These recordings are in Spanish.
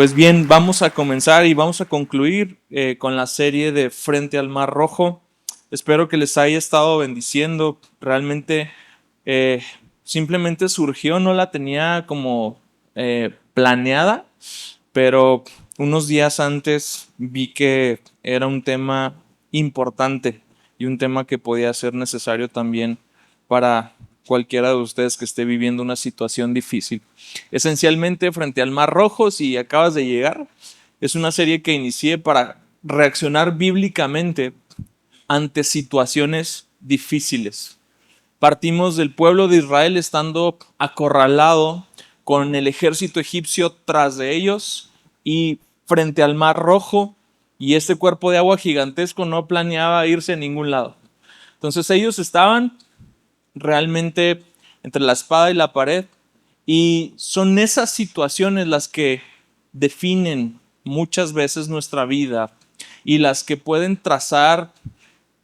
Pues bien, vamos a comenzar y vamos a concluir con la serie de Frente al Mar Rojo. Espero que les haya estado bendiciendo. Realmente eh, simplemente surgió, no la tenía como planeada, pero unos días antes vi que era un tema importante y un tema que podía ser necesario también para cualquiera de ustedes que esté viviendo una situación difícil. Esencialmente, Frente al Mar Rojo, si acabas de llegar, es una serie que inicié para reaccionar bíblicamente ante situaciones difíciles. Partimos del pueblo de Israel estando acorralado con el ejército egipcio tras de ellos y frente al Mar Rojo, y este cuerpo de agua gigantesco no planeaba irse a ningún lado. Entonces ellos estaban realmente entre la espada y la pared, y son esas situaciones las que definen muchas veces nuestra vida y las que pueden trazar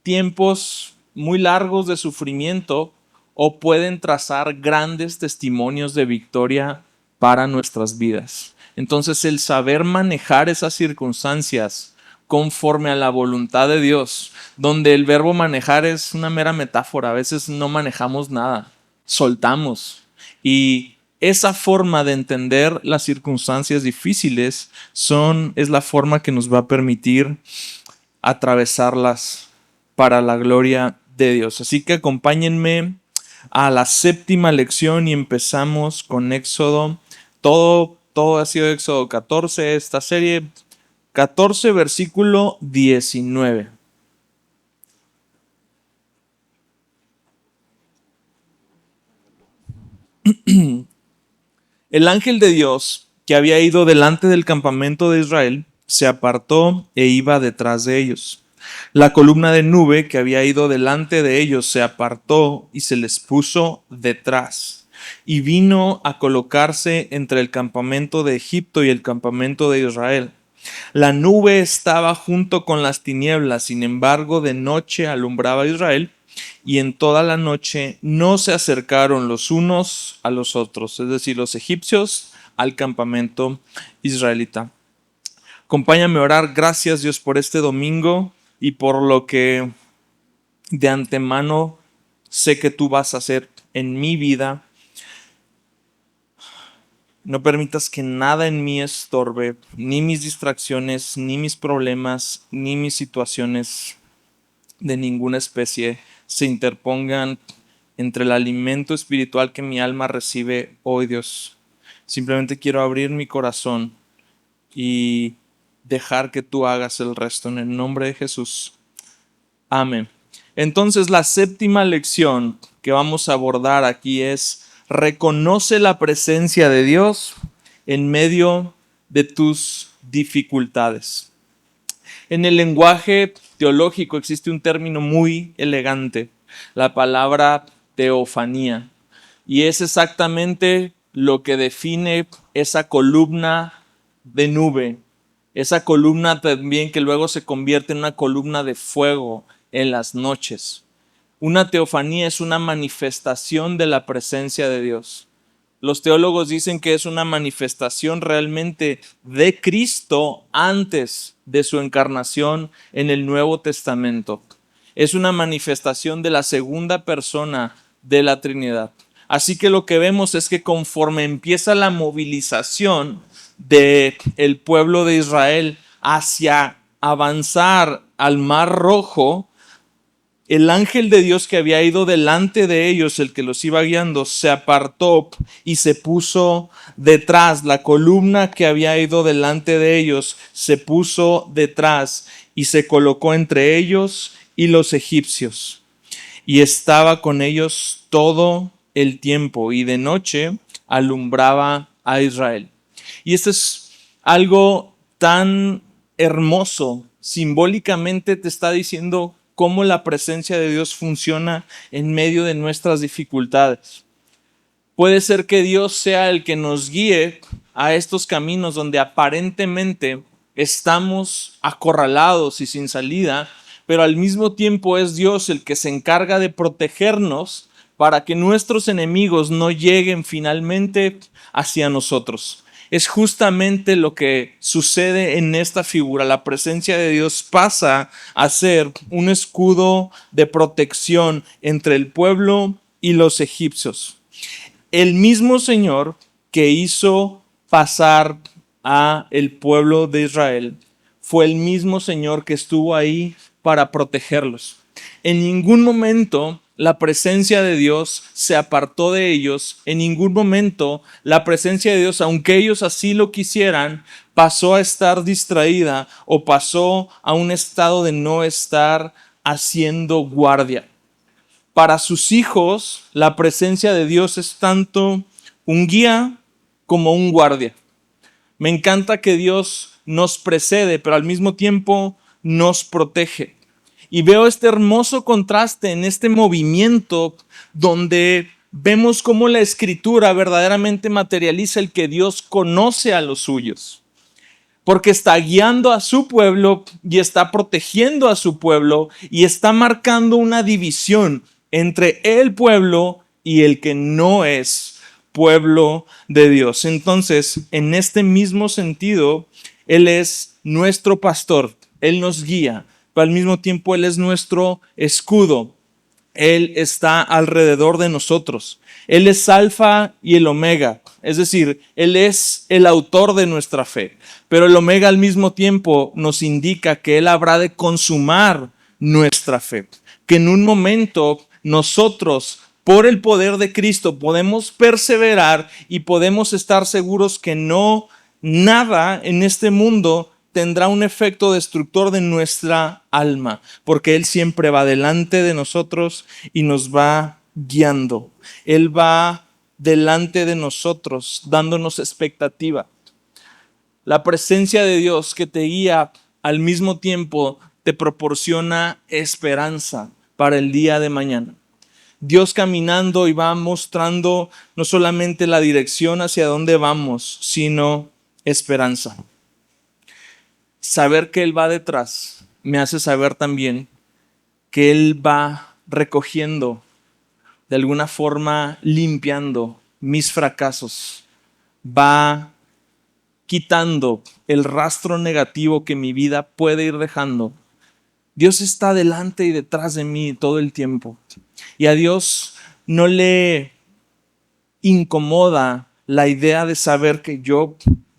tiempos muy largos de sufrimiento o pueden trazar grandes testimonios de victoria para nuestras vidas. Entonces, el saber manejar esas circunstancias conforme a la voluntad de Dios, donde el verbo manejar es una mera metáfora, a veces no manejamos nada, soltamos. Y esa forma de entender las circunstancias difíciles es la forma que nos va a permitir atravesarlas para la gloria de Dios. Así que acompáñenme a la séptima lección y empezamos con Éxodo. Todo ha sido Éxodo 14, esta serie 14, versículo 19. El ángel de Dios que había ido delante del campamento de Israel se apartó e iba detrás de ellos. La columna de nube que había ido delante de ellos se apartó y se les puso detrás, y vino a colocarse entre el campamento de Egipto y el campamento de Israel. La nube estaba junto con las tinieblas, sin embargo, de noche alumbraba a Israel, y en toda la noche no se acercaron los unos a los otros, es decir, los egipcios al campamento israelita. Acompáñame a orar. Gracias, Dios, por este domingo y por lo que de antemano sé que tú vas a hacer en mi vida. No permitas que nada en mí estorbe, ni mis distracciones, ni mis problemas, ni mis situaciones de ninguna especie se interpongan entre el alimento espiritual que mi alma recibe hoy, Dios. Simplemente quiero abrir mi corazón y dejar que tú hagas el resto en el nombre de Jesús. Amén. Entonces, la séptima lección que vamos a abordar aquí es: reconoce la presencia de Dios en medio de tus dificultades. En el lenguaje teológico existe un término muy elegante, la palabra teofanía, y es exactamente lo que define esa columna de nube, esa columna también que luego se convierte en una columna de fuego en las noches. Una teofanía es una manifestación de la presencia de Dios. Los teólogos dicen que es una manifestación realmente de Cristo antes de su encarnación en el Nuevo Testamento. Es una manifestación de la segunda persona de la Trinidad. Así que lo que vemos es que conforme empieza la movilización del pueblo de Israel hacia avanzar al Mar Rojo, el ángel de Dios que había ido delante de ellos, el que los iba guiando, se apartó y se puso detrás. La columna que había ido delante de ellos se puso detrás y se colocó entre ellos y los egipcios. Y estaba con ellos todo el tiempo, y de noche alumbraba a Israel. Y esto es algo tan hermoso. Simbólicamente te está diciendo cómo la presencia de Dios funciona en medio de nuestras dificultades. Puede ser que Dios sea el que nos guíe a estos caminos donde aparentemente estamos acorralados y sin salida, pero al mismo tiempo es Dios el que se encarga de protegernos para que nuestros enemigos no lleguen finalmente hacia nosotros. Es justamente lo que sucede en esta figura. La presencia de Dios pasa a ser un escudo de protección entre el pueblo y los egipcios. El mismo Señor que hizo pasar a el pueblo de Israel fue el mismo Señor que estuvo ahí para protegerlos. En ningún momento la presencia de Dios se apartó de ellos. En ningún momento la presencia de Dios, aunque ellos así lo quisieran, pasó a estar distraída o pasó a un estado de no estar haciendo guardia. Para sus hijos, la presencia de Dios es tanto un guía como un guardia. Me encanta que Dios nos precede, pero al mismo tiempo nos protege. Y veo este hermoso contraste en este movimiento donde vemos cómo la Escritura verdaderamente materializa el que Dios conoce a los suyos. Porque está guiando a su pueblo y está protegiendo a su pueblo y está marcando una división entre el pueblo y el que no es pueblo de Dios. Entonces, en este mismo sentido, Él es nuestro pastor, Él nos guía, pero al mismo tiempo Él es nuestro escudo. Él está alrededor de nosotros. Él es Alfa y el Omega, es decir, Él es el autor de nuestra fe. Pero el Omega al mismo tiempo nos indica que Él habrá de consumar nuestra fe. Que en un momento nosotros, por el poder de Cristo, podemos perseverar y podemos estar seguros que no nada en este mundo tendrá un efecto destructor de nuestra alma, porque Él siempre va delante de nosotros y nos va guiando. Él va delante de nosotros, dándonos expectativa. La presencia de Dios que te guía al mismo tiempo te proporciona esperanza para el día de mañana. Dios caminando y va mostrando no solamente la dirección hacia dónde vamos, sino esperanza. Saber que Él va detrás me hace saber también que Él va recogiendo, de alguna forma limpiando mis fracasos, va quitando el rastro negativo que mi vida puede ir dejando. Dios está delante y detrás de mí todo el tiempo. Y a Dios no le incomoda la idea de saber que yo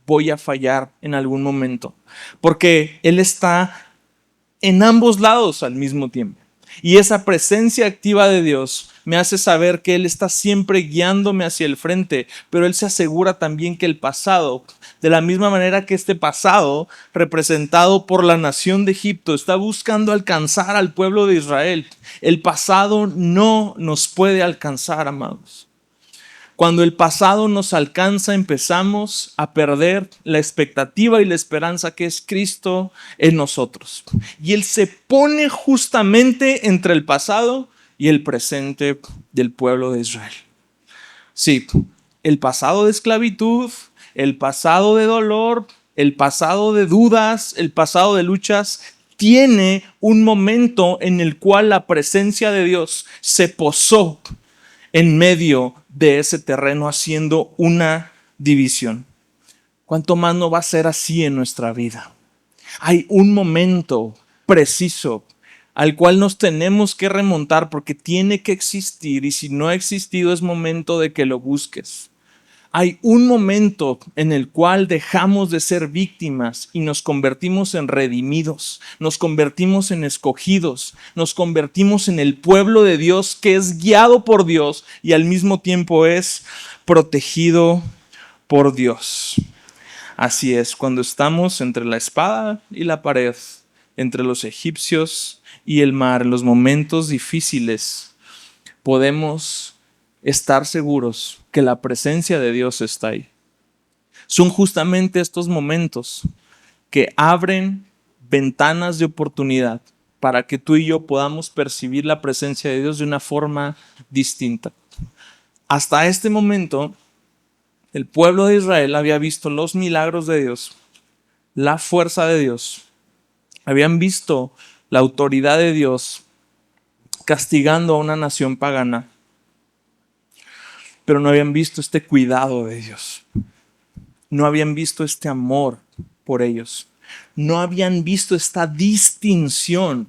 voy a fallar en algún momento, porque Él está en ambos lados al mismo tiempo. Y esa presencia activa de Dios me hace saber que Él está siempre guiándome hacia el frente, pero Él se asegura también que el pasado, de la misma manera que este pasado, representado por la nación de Egipto, está buscando alcanzar al pueblo de Israel, el pasado no nos puede alcanzar, amados. Cuando el pasado nos alcanza, empezamos a perder la expectativa y la esperanza que es Cristo en nosotros. Y Él se pone justamente entre el pasado y el presente del pueblo de Israel. Sí, el pasado de esclavitud, el pasado de dolor, el pasado de dudas, el pasado de luchas, tiene un momento en el cual la presencia de Dios se posó en medio de ese terreno haciendo una división. ¿Cuánto más no va a ser así en nuestra vida? Hay un momento preciso al cual nos tenemos que remontar porque tiene que existir, y si no ha existido es momento de que lo busques. Hay un momento en el cual dejamos de ser víctimas y nos convertimos en redimidos, nos convertimos en escogidos, nos convertimos en el pueblo de Dios que es guiado por Dios y al mismo tiempo es protegido por Dios. Así es, cuando estamos entre la espada y la pared, entre los egipcios y el mar, en los momentos difíciles, podemos estar seguros que la presencia de Dios está ahí. Son justamente estos momentos que abren ventanas de oportunidad para que tú y yo podamos percibir la presencia de Dios de una forma distinta. Hasta este momento, el pueblo de Israel había visto los milagros de Dios, la fuerza de Dios. Habían visto la autoridad de Dios castigando a una nación pagana, pero no habían visto este cuidado de Dios. no habían visto este amor por ellos. No habían visto esta distinción.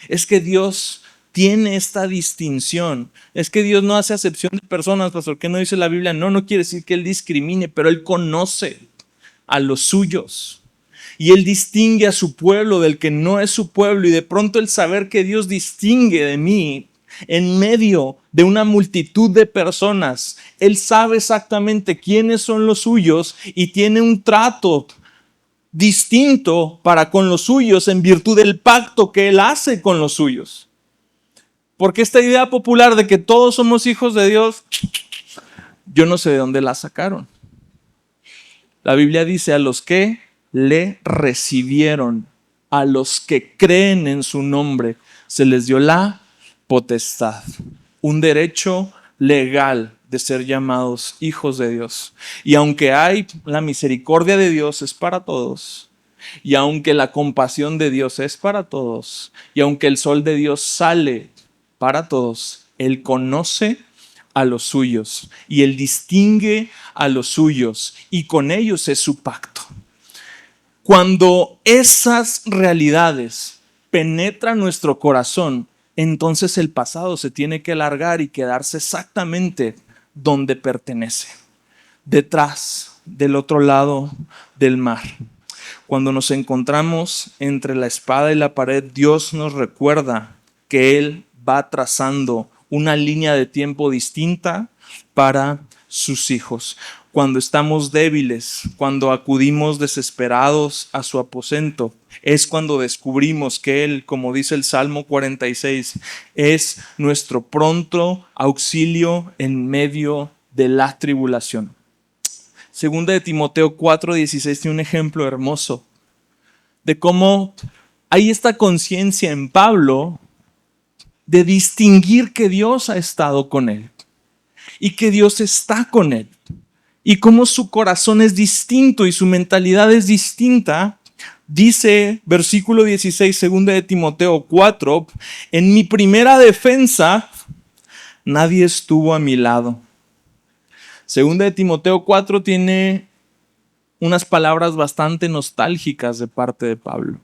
Es que Dios tiene esta distinción. Es que Dios no hace acepción de personas, pastor. ¿Qué no dice la Biblia? No, no quiere decir que Él discrimine, pero Él conoce a los suyos. Y Él distingue a su pueblo del que no es su pueblo. Y de pronto el saber que Dios distingue de mí en medio de una multitud de personas, Él sabe exactamente quiénes son los suyos y tiene un trato distinto para con los suyos en virtud del pacto que Él hace con los suyos. Porque esta idea popular de que todos somos hijos de Dios, yo no sé de dónde la sacaron. La Biblia dice: a los que le recibieron, a los que creen en su nombre, se les dio la potestad, un derecho legal de ser llamados hijos de Dios. Y aunque hay la misericordia de Dios es para todos, y aunque la compasión de Dios es para todos, y aunque el sol de Dios sale para todos, Él conoce a los suyos y Él distingue a los suyos y con ellos es su pacto. Cuando esas realidades penetran nuestro corazón, entonces el pasado se tiene que largar y quedarse exactamente donde pertenece, detrás, del otro lado del mar. Cuando nos encontramos entre la espada y la pared, Dios nos recuerda que Él va trazando una línea de tiempo distinta para sus hijos. Cuando estamos débiles, cuando acudimos desesperados a su aposento, es cuando descubrimos que Él, como dice el Salmo 46, es nuestro pronto auxilio en medio de la tribulación. Segunda de Timoteo 4:16 tiene un ejemplo hermoso de cómo hay esta conciencia en Pablo de distinguir que Dios ha estado con él y que Dios está con él y cómo su corazón es distinto y su mentalidad es distinta. Dice versículo 16, segunda de Timoteo 4, en mi primera defensa nadie estuvo a mi lado. Segunda de Timoteo 4 tiene unas palabras bastante nostálgicas de parte de Pablo.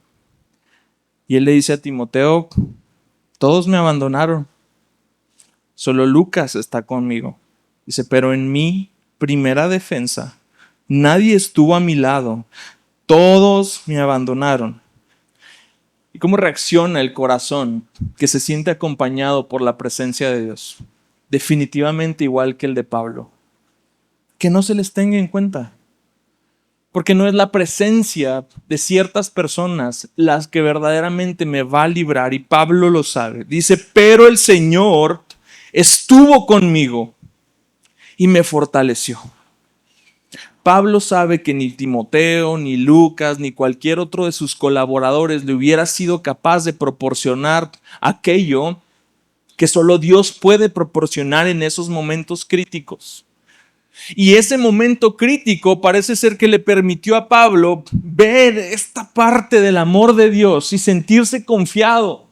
Y él le dice a Timoteo: todos me abandonaron, solo Lucas está conmigo. Dice: pero en mi primera defensa nadie estuvo a mi lado, todos me abandonaron. ¿Y cómo reacciona el corazón que se siente acompañado por la presencia de Dios? Definitivamente igual que el de Pablo. Que no se les tenga en cuenta. Porque no es la presencia de ciertas personas las que verdaderamente me va a librar. Y Pablo lo sabe. Dice: pero el Señor estuvo conmigo y me fortaleció. Pablo sabe que ni Timoteo, ni Lucas, ni cualquier otro de sus colaboradores le hubiera sido capaz de proporcionar aquello que solo Dios puede proporcionar en esos momentos críticos. Y ese momento crítico parece ser que le permitió a Pablo ver esta parte del amor de Dios y sentirse confiado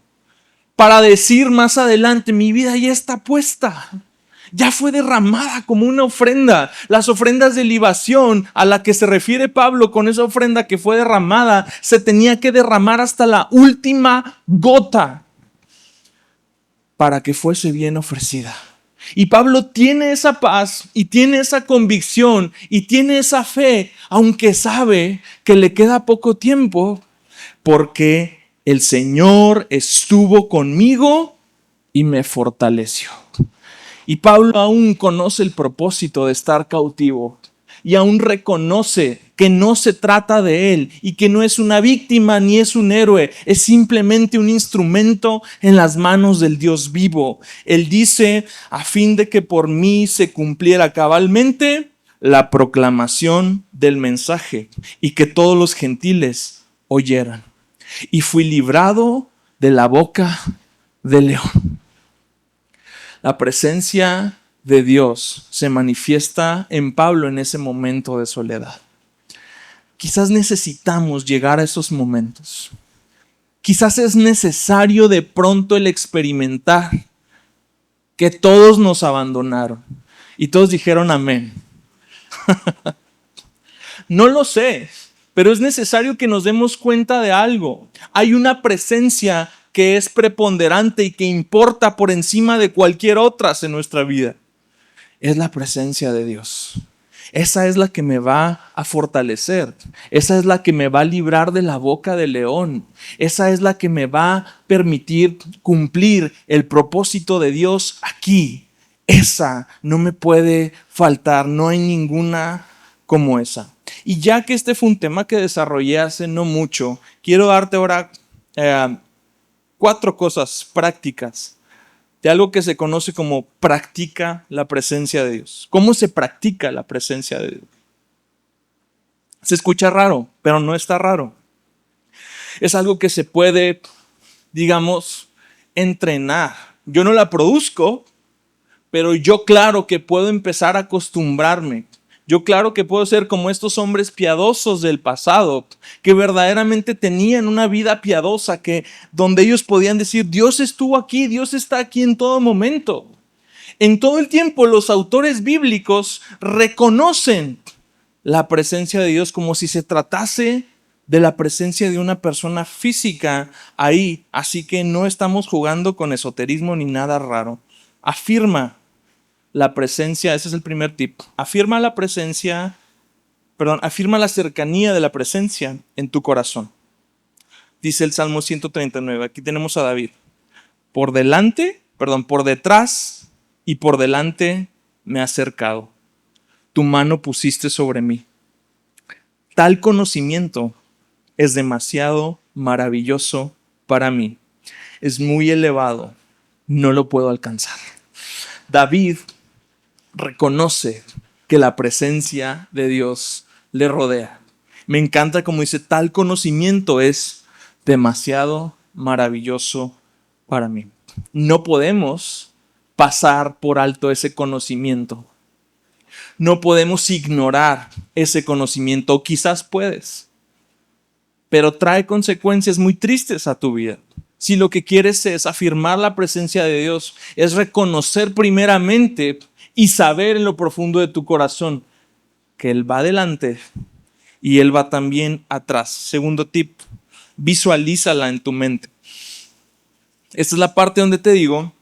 para decir más adelante: mi vida ya está puesta, ya fue derramada como una ofrenda. Las ofrendas de libación a la que se refiere Pablo con esa ofrenda que fue derramada, se tenía que derramar hasta la última gota para que fuese bien ofrecida. Y Pablo tiene esa paz y tiene esa convicción y tiene esa fe, aunque sabe que le queda poco tiempo, porque el Señor estuvo conmigo y me fortaleció. Y Pablo aún conoce el propósito de estar cautivo y aún reconoce que no se trata de él y que no es una víctima ni es un héroe, es simplemente un instrumento en las manos del Dios vivo. Él dice: a fin de que por mí se cumpliera cabalmente la proclamación del mensaje y que todos los gentiles oyeran. Y fui librado de la boca del león. La presencia de Dios se manifiesta en Pablo en ese momento de soledad. Quizás necesitamos llegar a esos momentos. Quizás es necesario de pronto el experimentar que todos nos abandonaron y todos dijeron amén. No lo sé, pero es necesario que nos demos cuenta de algo. Hay una presencia que es preponderante y que importa por encima de cualquier otra en nuestra vida. Es la presencia de Dios. Esa es la que me va a fortalecer. Esa es la que me va a librar de la boca del león. Esa es la que me va a permitir cumplir el propósito de Dios aquí. Esa no me puede faltar. No hay ninguna como esa. Y ya que este fue un tema que desarrollé hace no mucho, quiero darte ahora 4 cosas prácticas de algo que se conoce como practica la presencia de Dios. ¿Cómo se practica la presencia de Dios? Se escucha raro, pero no está raro. Es algo que se puede, digamos, entrenar. Yo no la produzco, pero yo claro que puedo empezar a acostumbrarme. Yo claro que puedo ser como estos hombres piadosos del pasado, que verdaderamente tenían una vida piadosa, donde ellos podían decir, Dios estuvo aquí, Dios está aquí en todo momento. En todo el tiempo los autores bíblicos reconocen la presencia de Dios como si se tratase de la presencia de una persona física ahí. Así que no estamos jugando con esoterismo ni nada raro. Afirma la presencia, ese es el primer tip. Afirma la cercanía de la presencia en tu corazón. Dice el Salmo 139, aquí tenemos a David. Por detrás y por delante me has cercado. Tu mano pusiste sobre mí. Tal conocimiento es demasiado maravilloso para mí. Es muy elevado, no lo puedo alcanzar. David reconoce que la presencia de Dios le rodea. Me encanta como dice, tal conocimiento es demasiado maravilloso para mí. No podemos pasar por alto ese conocimiento. No podemos ignorar ese conocimiento, o quizás puedes, pero trae consecuencias muy tristes a tu vida. Si lo que quieres es afirmar la presencia de Dios, es reconocer primeramente y saber en lo profundo de tu corazón que Él va adelante y Él va también atrás. Segundo tip, visualízala en tu mente. Esta es la parte donde te digo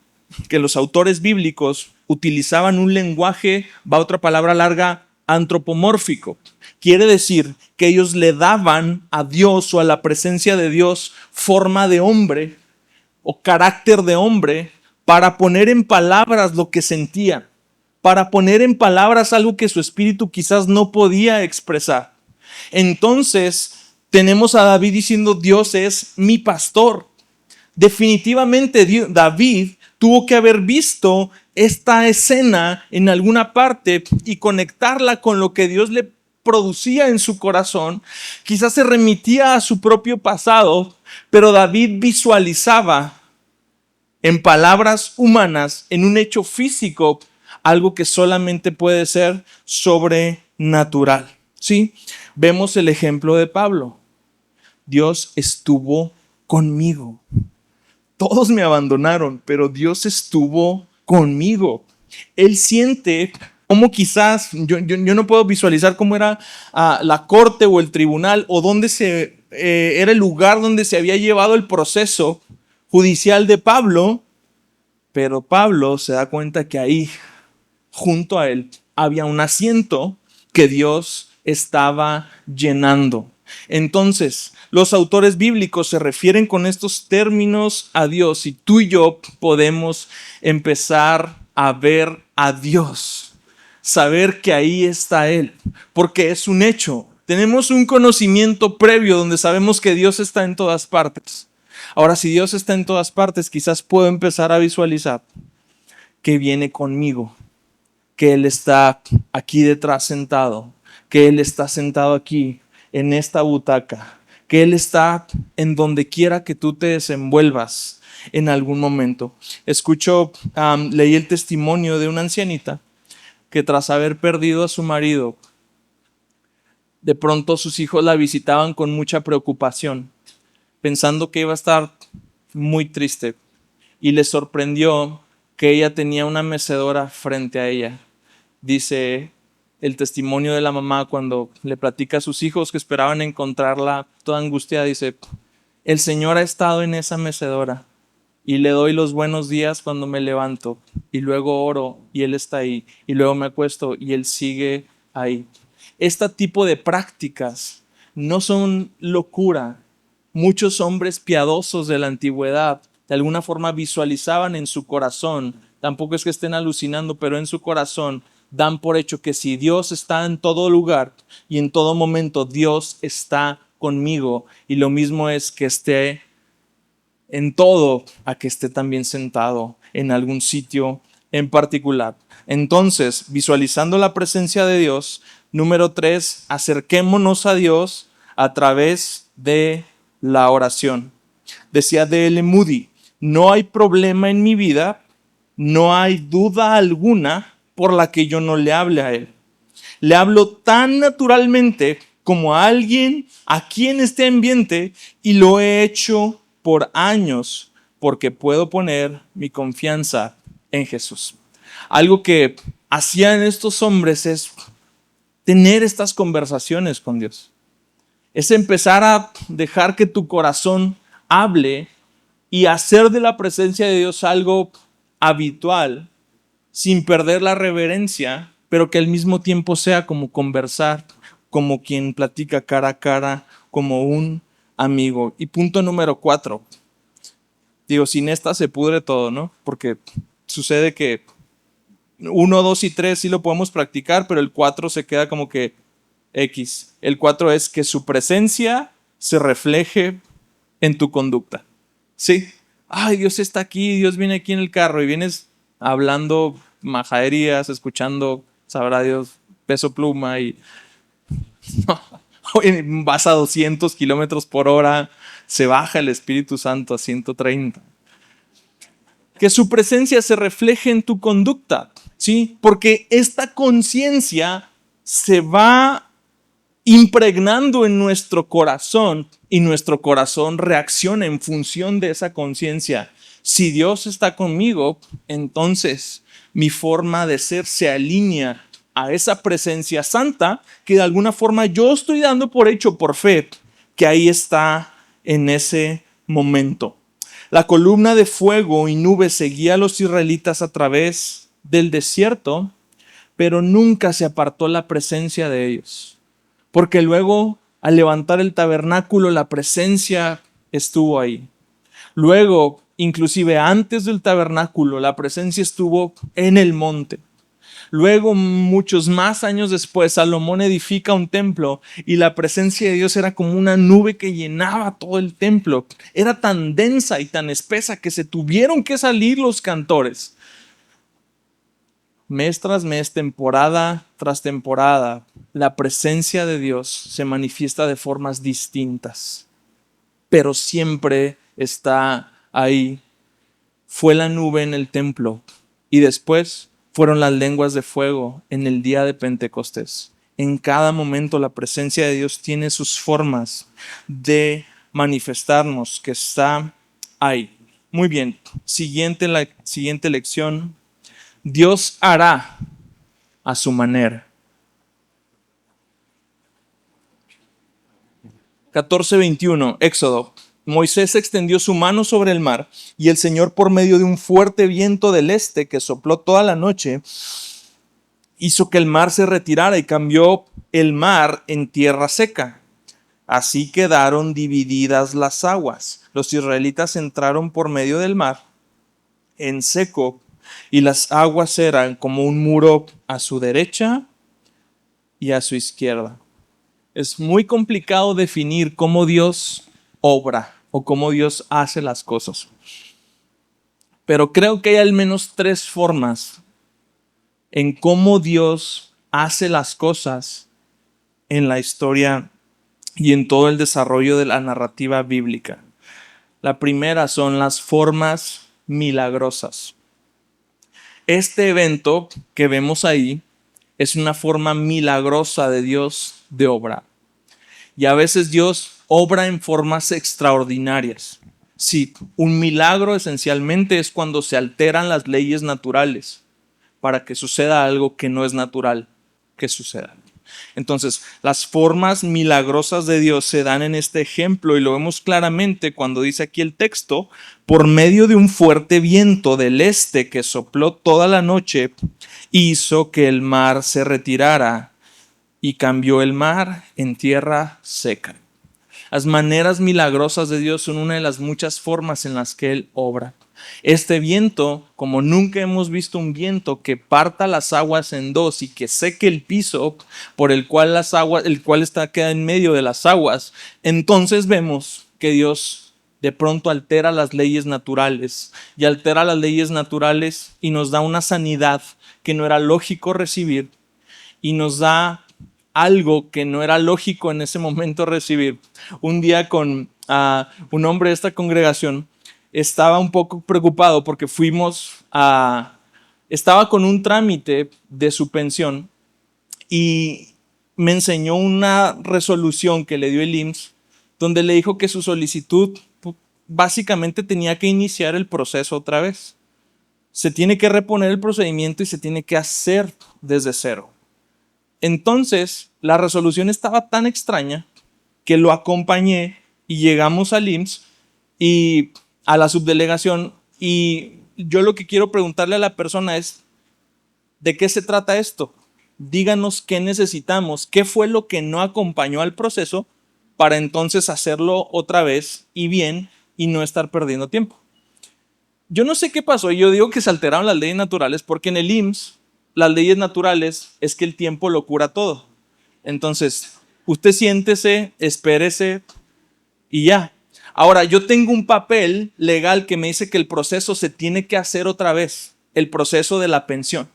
que los autores bíblicos utilizaban un lenguaje, va otra palabra larga, antropomórfico. Quiere decir que ellos le daban a Dios o a la presencia de Dios forma de hombre o carácter de hombre para poner en palabras lo que sentían, para poner en palabras algo que su espíritu quizás no podía expresar. Entonces tenemos a David diciendo, Dios es mi pastor. Definitivamente David tuvo que haber visto esta escena en alguna parte y conectarla con lo que Dios le producía en su corazón. Quizás se remitía a su propio pasado, pero David visualizaba en palabras humanas, en un hecho físico, algo que solamente puede ser sobrenatural. ¿Sí? Vemos el ejemplo de Pablo. Dios estuvo conmigo. Todos me abandonaron, pero Dios estuvo conmigo. Él siente como quizás, yo no puedo visualizar cómo era la corte o el tribunal o dónde era el lugar donde se había llevado el proceso judicial de Pablo, pero Pablo se da cuenta que ahí, junto a él, había un asiento que Dios estaba llenando. Entonces, los autores bíblicos se refieren con estos términos a Dios y tú y yo podemos empezar a ver a Dios, saber que ahí está Él, porque es un hecho. Tenemos un conocimiento previo donde sabemos que Dios está en todas partes. Ahora, si Dios está en todas partes, quizás puedo empezar a visualizar que viene conmigo, que Él está aquí detrás sentado, que Él está sentado aquí en esta butaca, que Él está en donde quiera que tú te desenvuelvas en algún momento. Leí el testimonio de una ancianita que tras haber perdido a su marido, de pronto sus hijos la visitaban con mucha preocupación, pensando que iba a estar muy triste, y le sorprendió que ella tenía una mecedora frente a ella. Dice, el testimonio de la mamá cuando le platica a sus hijos que esperaban encontrarla toda angustiada. Dice, el Señor ha estado en esa mecedora y le doy los buenos días cuando me levanto y luego oro y Él está ahí y luego me acuesto y Él sigue ahí. Este tipo de prácticas no son locura. Muchos hombres piadosos de la antigüedad de alguna forma visualizaban en su corazón, tampoco es que estén alucinando, pero en su corazón dan por hecho que si Dios está en todo lugar y en todo momento Dios está conmigo, y lo mismo es que esté en todo a que esté también sentado en algún sitio en particular. Entonces, visualizando la presencia de Dios, número 3, acerquémonos a Dios a través de la oración. Decía D.L. Moody, no hay problema en mi vida, no hay duda alguna por la que yo no le hable a Él. Le hablo tan naturalmente como a alguien aquí en este ambiente y lo he hecho por años porque puedo poner mi confianza en Jesús. Algo que hacían estos hombres es tener estas conversaciones con Dios. Es empezar a dejar que tu corazón hable y hacer de la presencia de Dios algo habitual, sin perder la reverencia, pero que al mismo tiempo sea como conversar, como quien platica cara a cara, como un amigo. Y punto número 4. Digo, sin esta se pudre todo, ¿no? Porque sucede que 1, 2 y 3 sí lo podemos practicar, pero el 4 se queda como que X. El 4 es que su presencia se refleje en tu conducta. Sí. Ay, Dios está aquí, Dios viene aquí en el carro y vienes hablando majaderías, escuchando, sabrá Dios, Peso Pluma y vas a 200 kilómetros por hora, se baja el Espíritu Santo a 130. Que su presencia se refleje en tu conducta, ¿sí? Porque esta conciencia se va impregnando en nuestro corazón y nuestro corazón reacciona en función de esa conciencia. Si Dios está conmigo, entonces mi forma de ser se alinea a esa presencia santa que de alguna forma yo estoy dando por hecho, por fe, que ahí está en ese momento. La columna de fuego y nube seguía a los israelitas a través del desierto, pero nunca se apartó la presencia de ellos. Porque luego, al levantar el tabernáculo, la presencia estuvo ahí. Luego, inclusive antes del tabernáculo, la presencia estuvo en el monte. Luego, muchos más años después, Salomón edifica un templo y la presencia de Dios era como una nube que llenaba todo el templo. Era tan densa y tan espesa que se tuvieron que salir los cantores. Mes tras mes, temporada tras temporada, la presencia de Dios se manifiesta de formas distintas, pero siempre está ahí. Fue la nube en el templo y después fueron las lenguas de fuego en el día de Pentecostés. En cada momento la presencia de Dios tiene sus formas de manifestarnos, que está ahí. Muy bien, siguiente lección. Dios hará a su manera. 14:21, Éxodo. Moisés extendió su mano sobre el mar y el Señor, por medio de un fuerte viento del este que sopló toda la noche, hizo que el mar se retirara y cambió el mar en tierra seca. Así quedaron divididas las aguas. Los israelitas entraron por medio del mar en seco y las aguas eran como un muro a su derecha y a su izquierda. Es muy complicado definir cómo Dios obra o cómo Dios hace las cosas. Pero creo que hay al menos 3 formas en cómo Dios hace las cosas en la historia y en todo el desarrollo de la narrativa bíblica. La primera son las formas milagrosas. Este evento que vemos ahí es una forma milagrosa de Dios de obrar. Y a veces Dios obra en formas extraordinarias. Sí, un milagro esencialmente es cuando se alteran las leyes naturales para que suceda algo que no es natural. que suceda. Entonces, las formas milagrosas de Dios se dan en este ejemplo y lo vemos claramente cuando dice aquí el texto: por medio de un fuerte viento del este que sopló toda la noche, hizo que el mar se retirara y cambió el mar en tierra seca. Las maneras milagrosas de Dios son una de las muchas formas en las que Él obra. Este viento, como nunca hemos visto un viento que parta las aguas en dos y que seque el piso por el cual queda en medio de las aguas, entonces vemos que Dios de pronto altera las leyes naturales y nos da una sanidad que no era lógico recibir y nos da algo que no era lógico en ese momento recibir. Un día con un hombre de esta congregación estaba un poco preocupado porque estaba con un trámite de su pensión y me enseñó una resolución que le dio el IMSS donde le dijo que su solicitud básicamente tenía que iniciar el proceso otra vez. Se tiene que reponer el procedimiento y se tiene que hacer desde cero. Entonces, la resolución estaba tan extraña que lo acompañé y llegamos al IMSS y a la subdelegación, y yo lo que quiero preguntarle a la persona es: ¿de qué se trata esto? Díganos qué necesitamos, qué fue lo que no acompañó al proceso para entonces hacerlo otra vez y bien y no estar perdiendo tiempo. Yo no sé qué pasó, y yo digo que se alteraron las leyes naturales porque en el IMSS las leyes naturales es que el tiempo lo cura todo. Entonces, usted siéntese, espérese y ya. Ahora, yo tengo un papel legal que me dice que el proceso se tiene que hacer otra vez, el proceso de la pensión.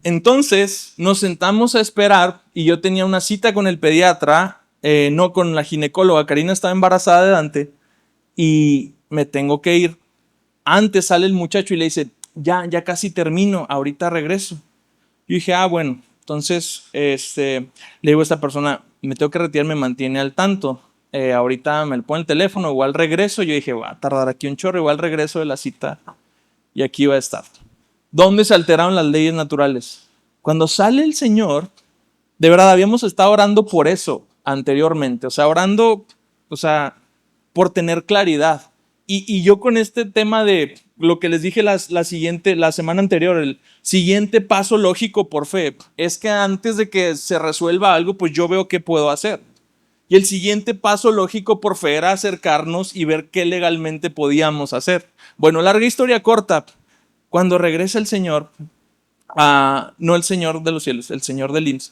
Entonces, nos sentamos a esperar y yo tenía una cita con el pediatra, no con la ginecóloga. Karina estaba embarazada de Dante y me tengo que ir. Antes sale el muchacho y le dice: ya casi termino, ahorita regreso. Yo dije: bueno, entonces le digo a esta persona: me tengo que retirar, me mantiene al tanto. Ahorita me le pone el teléfono, igual regreso. Yo dije: va a tardar aquí un chorro, igual regreso de la cita y aquí va a estar. ¿Dónde se alteraron las leyes naturales? Cuando sale el Señor, de verdad habíamos estado orando por eso anteriormente, orando, por tener claridad. Y yo con este tema de lo que les dije la semana anterior, el siguiente paso lógico por fe, es que antes de que se resuelva algo, pues yo veo qué puedo hacer. Y el siguiente paso lógico por fe era acercarnos y ver qué legalmente podíamos hacer. Bueno, larga historia corta. Cuando regresa el Señor, no el Señor de los cielos, el Señor del IMSS,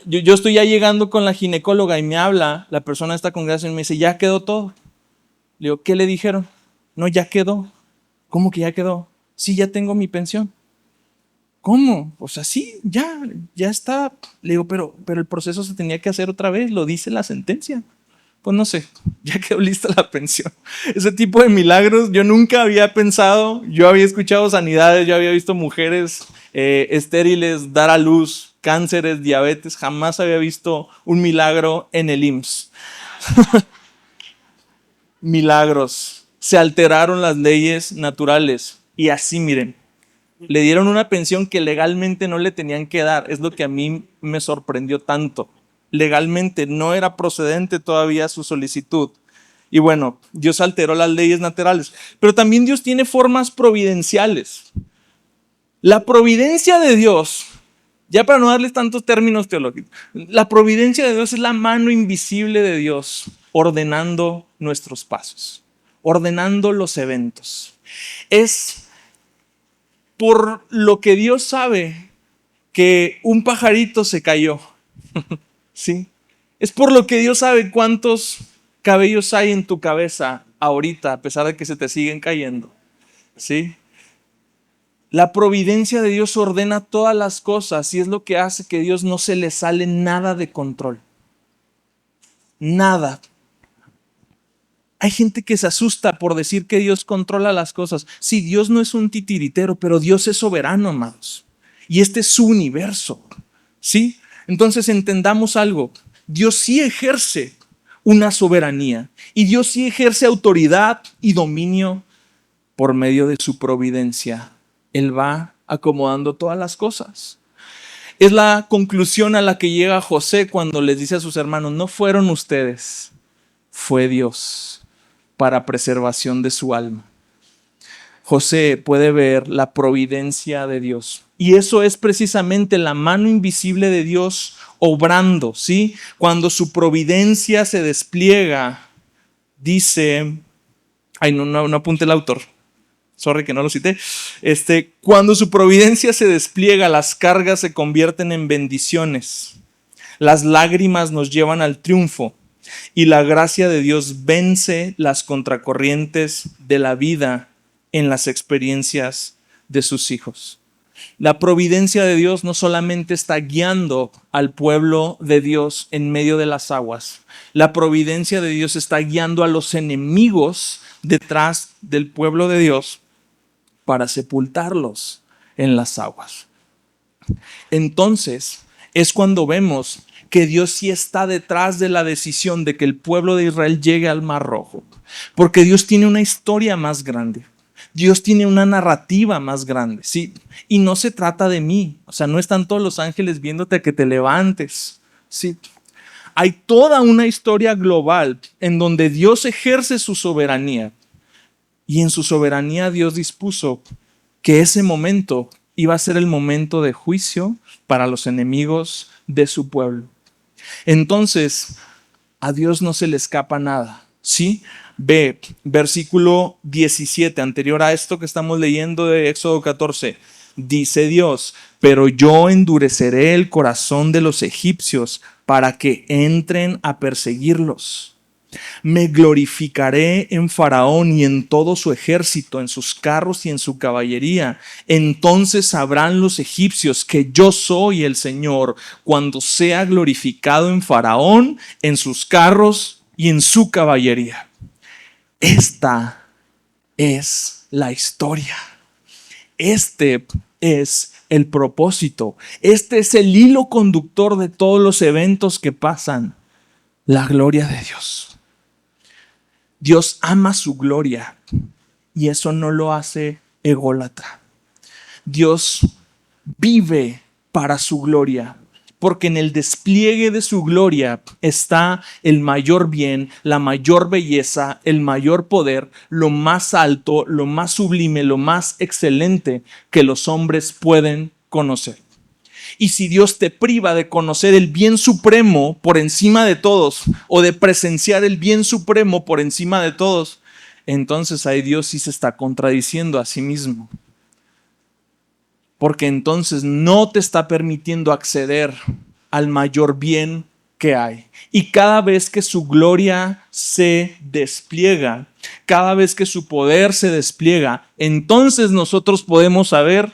yo estoy ya llegando con la ginecóloga y me habla la persona de esta congregación y me dice: ya quedó todo. Le digo: ¿qué le dijeron? No, ya quedó. ¿Cómo que ya quedó? Sí, ya tengo mi pensión. ¿Cómo? Pues así, ya está. Le digo: pero el proceso se tenía que hacer otra vez, lo dice la sentencia. Pues no sé, ya quedó lista la pensión. Ese tipo de milagros yo nunca había pensado. Yo había escuchado sanidades, yo había visto mujeres estériles dar a luz, cánceres, diabetes. Jamás había visto un milagro en el IMSS. Milagros. Se alteraron las leyes naturales y así, miren, le dieron una pensión que legalmente no le tenían que dar. Es lo que a mí me sorprendió tanto. Legalmente no era procedente todavía su solicitud. Y bueno, Dios alteró las leyes naturales. Pero también Dios tiene formas providenciales. La providencia de Dios, ya para no darles tantos términos teológicos, la providencia de Dios es la mano invisible de Dios ordenando nuestros pasos, ordenando los eventos. Es por lo que Dios sabe que un pajarito se cayó. ¿Sí? Es por lo que Dios sabe cuántos cabellos hay en tu cabeza ahorita, a pesar de que se te siguen cayendo. ¿Sí? La providencia de Dios ordena todas las cosas y es lo que hace que Dios no se le sale nada de control. Nada. Hay gente que se asusta por decir que Dios controla las cosas. Sí, Dios no es un titiritero, pero Dios es soberano, amados. Y este es su universo. ¿Sí? Entonces entendamos algo. Dios sí ejerce una soberanía y Dios sí ejerce autoridad y dominio por medio de su providencia. Él va acomodando todas las cosas. Es la conclusión a la que llega José cuando les dice a sus hermanos, no fueron ustedes, fue Dios para preservación de su alma. José puede ver la providencia de Dios. Y eso es precisamente la mano invisible de Dios obrando, ¿sí? Cuando su providencia se despliega, dice, no apunte el autor, sorry que no lo cité, cuando su providencia se despliega, las cargas se convierten en bendiciones, las lágrimas nos llevan al triunfo y la gracia de Dios vence las contracorrientes de la vida en las experiencias de sus hijos. La providencia de Dios no solamente está guiando al pueblo de Dios en medio de las aguas, la providencia de Dios está guiando a los enemigos detrás del pueblo de Dios para sepultarlos en las aguas. Entonces es cuando vemos que Dios sí está detrás de la decisión de que el pueblo de Israel llegue al Mar Rojo, porque Dios tiene una historia más grande. Dios tiene una narrativa más grande, ¿sí? Y no se trata de mí, o sea, no están todos los ángeles viéndote a que te levantes, ¿sí? Hay toda una historia global en donde Dios ejerce su soberanía y en su soberanía Dios dispuso que ese momento iba a ser el momento de juicio para los enemigos de su pueblo. Entonces, a Dios no se le escapa nada, ¿sí? Ve, versículo 17, anterior a esto que estamos leyendo de Éxodo 14. Dice Dios, pero yo endureceré el corazón de los egipcios para que entren a perseguirlos. Me glorificaré en Faraón y en todo su ejército, en sus carros y en su caballería. Entonces sabrán los egipcios que yo soy el Señor, cuando sea glorificado en Faraón, en sus carros y en su caballería. Esta es la historia. Este es el propósito. Este es el hilo conductor de todos los eventos que pasan. La gloria de Dios. Dios ama su gloria y eso no lo hace ególatra. Dios vive para su gloria, porque en el despliegue de su gloria está el mayor bien, la mayor belleza, el mayor poder, lo más alto, lo más sublime, lo más excelente que los hombres pueden conocer. Y si Dios te priva de conocer el bien supremo por encima de todos, o de presenciar el bien supremo por encima de todos, entonces ahí Dios sí se está contradiciendo a sí mismo. Porque entonces no te está permitiendo acceder al mayor bien que hay. Y cada vez que su gloria se despliega, cada vez que su poder se despliega, entonces nosotros podemos saber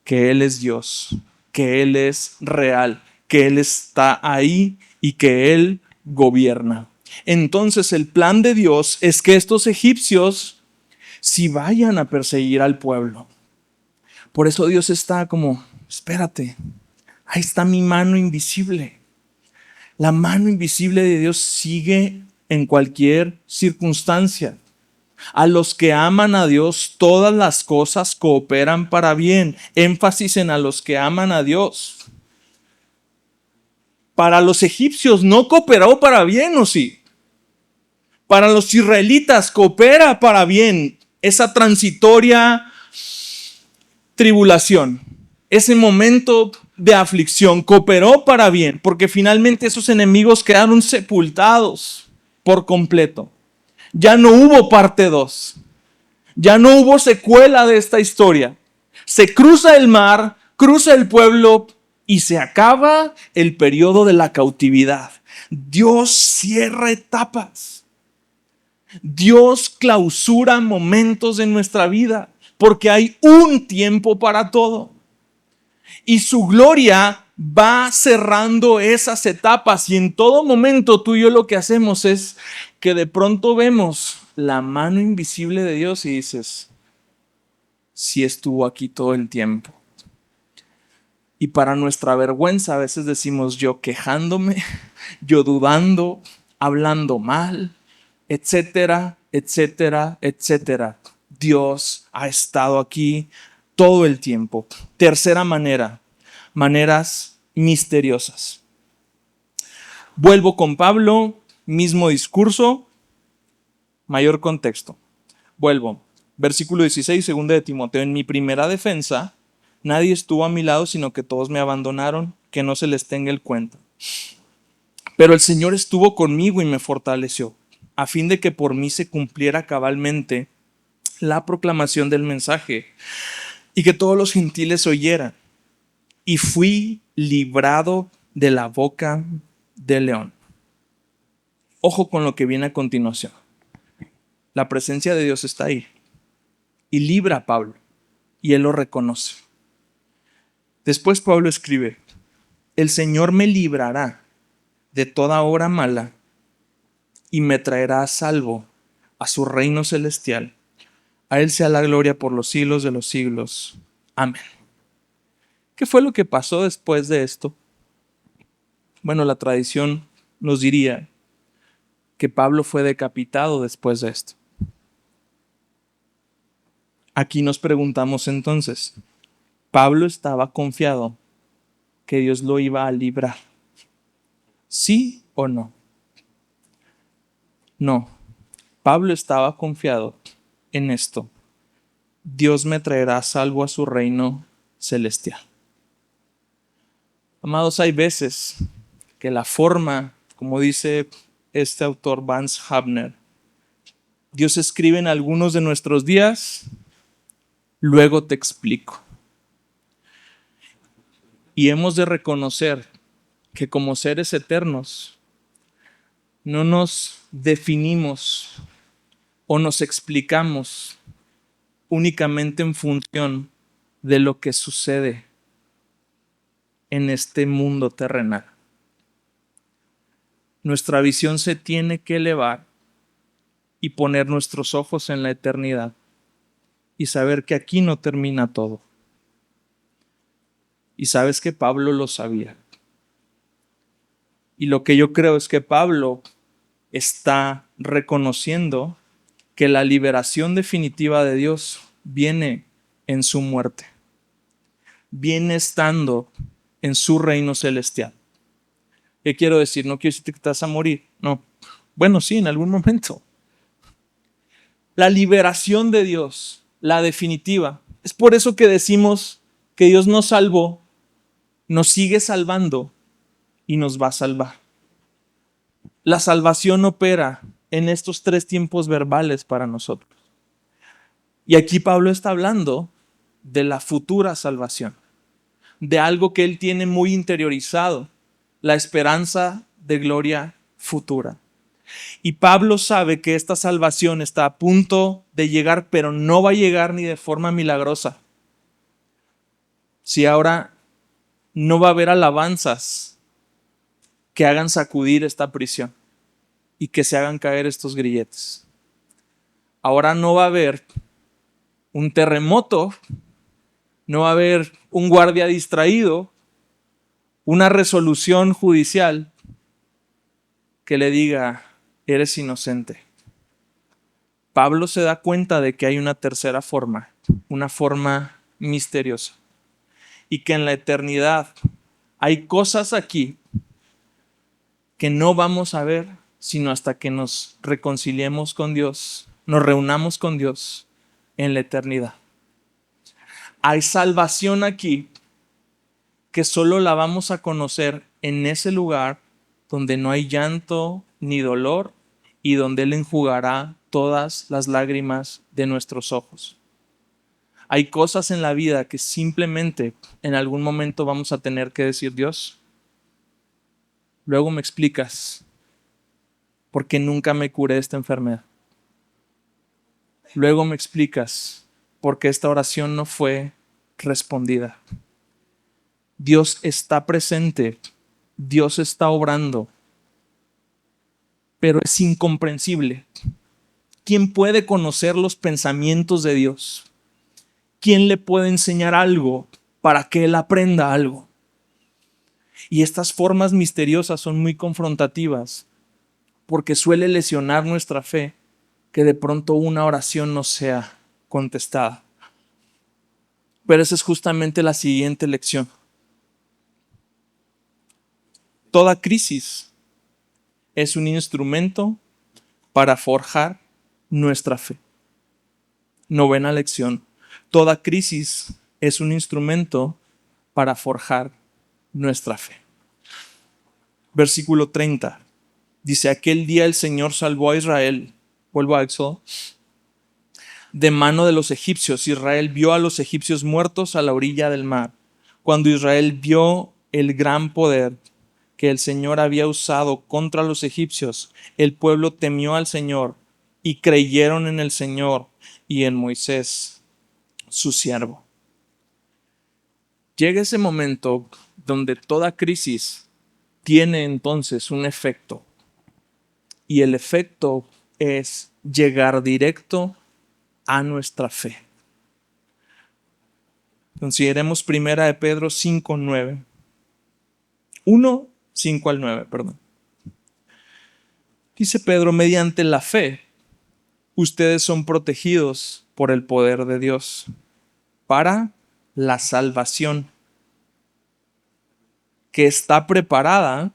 que Él es Dios, que Él es real, que Él está ahí y que Él gobierna. Entonces el plan de Dios es que estos egipcios sí vayan a perseguir al pueblo. Por eso Dios está como, espérate, ahí está mi mano invisible. La mano invisible de Dios sigue en cualquier circunstancia. A los que aman a Dios, todas las cosas cooperan para bien. Énfasis en a los que aman a Dios. Para los egipcios no cooperó para bien, ¿o sí? Para los israelitas coopera para bien esa transitoria tribulación, ese momento de aflicción cooperó para bien, porque finalmente esos enemigos quedaron sepultados por completo. Ya no hubo parte 2. Ya no hubo secuela de esta historia. Se cruza el mar, cruza el pueblo y se acaba el periodo de la cautividad. Dios cierra etapas. Dios clausura momentos en nuestra vida porque hay un tiempo para todo. Y su gloria va cerrando esas etapas y en todo momento tú y yo lo que hacemos es que de pronto vemos la mano invisible de Dios y dices, sí estuvo aquí todo el tiempo. Y para nuestra vergüenza a veces decimos yo quejándome, yo dudando, hablando mal, etcétera, etcétera, etcétera. Dios ha estado aquí todo el tiempo. Tercera manera, maneras misteriosas. Vuelvo con Pablo, mismo discurso, mayor contexto. Vuelvo. Versículo 16, 2 de Timoteo. En mi primera defensa, nadie estuvo a mi lado, sino que todos me abandonaron, que no se les tenga el cuento. Pero el Señor estuvo conmigo y me fortaleció, a fin de que por mí se cumpliera cabalmente la proclamación del mensaje y que todos los gentiles oyeran. Y fui librado de la boca del león. Ojo con lo que viene a continuación. La presencia de Dios está ahí y libra a Pablo y él lo reconoce. Después Pablo escribe: el Señor me librará de toda obra mala y me traerá a salvo a su reino celestial. A él sea la gloria por los siglos de los siglos. Amén. ¿Qué fue lo que pasó después de esto? Bueno, la tradición nos diría que Pablo fue decapitado después de esto. Aquí nos preguntamos entonces, ¿Pablo estaba confiado que Dios lo iba a librar? ¿Sí o no? No. Pablo estaba confiado en esto: Dios me traerá salvo a su reino celestial. Amados, hay veces que la forma, como dice este autor Vance Havner, Dios escribe en algunos de nuestros días, luego te explico. Y hemos de reconocer que como seres eternos no nos definimos o nos explicamos únicamente en función de lo que sucede en este mundo terrenal. Nuestra visión se tiene que elevar y poner nuestros ojos en la eternidad y saber que aquí no termina todo. Y sabes que Pablo lo sabía. Y lo que yo creo es que Pablo está reconociendo que la liberación definitiva de Dios viene en su muerte, viene estando en su reino celestial. ¿Qué quiero decir? No quiero decirte que te vas a morir, no. Bueno, sí, en algún momento. La liberación de Dios, la definitiva. Es por eso que decimos que Dios nos salvó, nos sigue salvando y nos va a salvar. La salvación opera en estos 3 tiempos verbales para nosotros. Y aquí Pablo está hablando de la futura salvación, de algo que él tiene muy interiorizado, la esperanza de gloria futura. Y Pablo sabe que esta salvación está a punto de llegar, pero no va a llegar ni de forma milagrosa. Si ahora no va a haber alabanzas que hagan sacudir esta prisión y que se hagan caer estos grilletes. Ahora no va a haber un terremoto, no va a haber un guardia distraído, una resolución judicial que le diga, eres inocente. Pablo se da cuenta de que hay una tercera forma, una forma misteriosa, y que en la eternidad hay cosas aquí que no vamos a ver sino hasta que nos reconciliemos con Dios, nos reunamos con Dios en la eternidad. Hay salvación aquí que solo la vamos a conocer en ese lugar donde no hay llanto ni dolor y donde Él enjugará todas las lágrimas de nuestros ojos. Hay cosas en la vida que simplemente en algún momento vamos a tener que decir, Dios, luego me explicas por qué nunca me curé esta enfermedad. Luego me explicas por qué esta oración no fue respondida. Dios está presente, Dios está obrando, pero es incomprensible. ¿Quién puede conocer los pensamientos de Dios? ¿Quién le puede enseñar algo para que él aprenda algo? Y estas formas misteriosas son muy confrontativas porque suele lesionar nuestra fe que de pronto una oración no sea contestada. Pero esa es justamente la siguiente lección. toda crisis es un instrumento para forjar nuestra fe. Novena lección. Toda crisis es un instrumento para forjar nuestra fe. Versículo 30. Dice, aquel día el Señor salvó a Israel. Vuelvo a Éxodo. De mano de los egipcios. Israel vio a los egipcios muertos a la orilla del mar. Cuando Israel vio el gran poder que el Señor había usado contra los egipcios, el pueblo temió al Señor y creyeron en el Señor y en Moisés, su siervo. Llega ese momento donde toda crisis tiene entonces un efecto, y el efecto es llegar directo a nuestra fe. Consideremos primera de Pedro 5:9. 1, 5 al 9, perdón. Dice Pedro, mediante la fe, ustedes son protegidos por el poder de Dios para la salvación que está preparada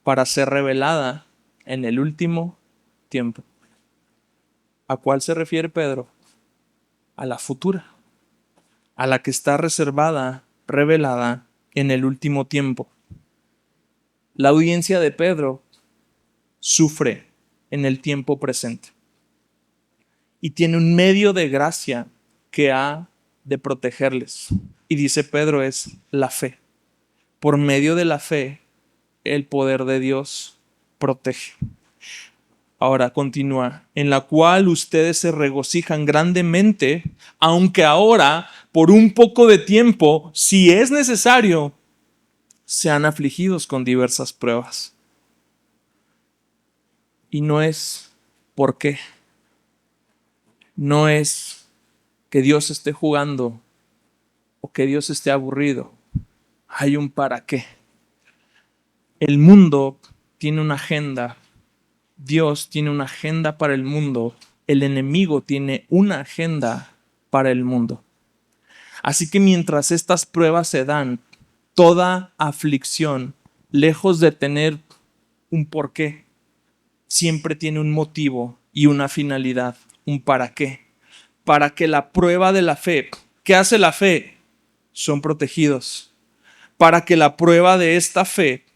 para ser revelada en el último tiempo. ¿A cuál se refiere Pedro? A la futura, a la que está reservada, revelada en el último tiempo. La audiencia de Pedro sufre en el tiempo presente y tiene un medio de gracia que ha de protegerles. Y dice Pedro, es la fe. Por medio de la fe, el poder de Dios protege. Ahora continúa, en la cual ustedes se regocijan grandemente, aunque ahora, por un poco de tiempo, si es necesario, sean afligidos con diversas pruebas. Y no es por qué. No es que Dios esté jugando o que Dios esté aburrido. Hay un para qué. El mundo tiene una agenda. Dios tiene una agenda para el mundo. El enemigo tiene una agenda para el mundo. Así que mientras estas pruebas se dan, toda aflicción, lejos de tener un porqué, siempre tiene un motivo y una finalidad, un para qué. Para que la prueba de la fe, ¿qué hace la fe? Son protegidos. Para que la prueba de esta fe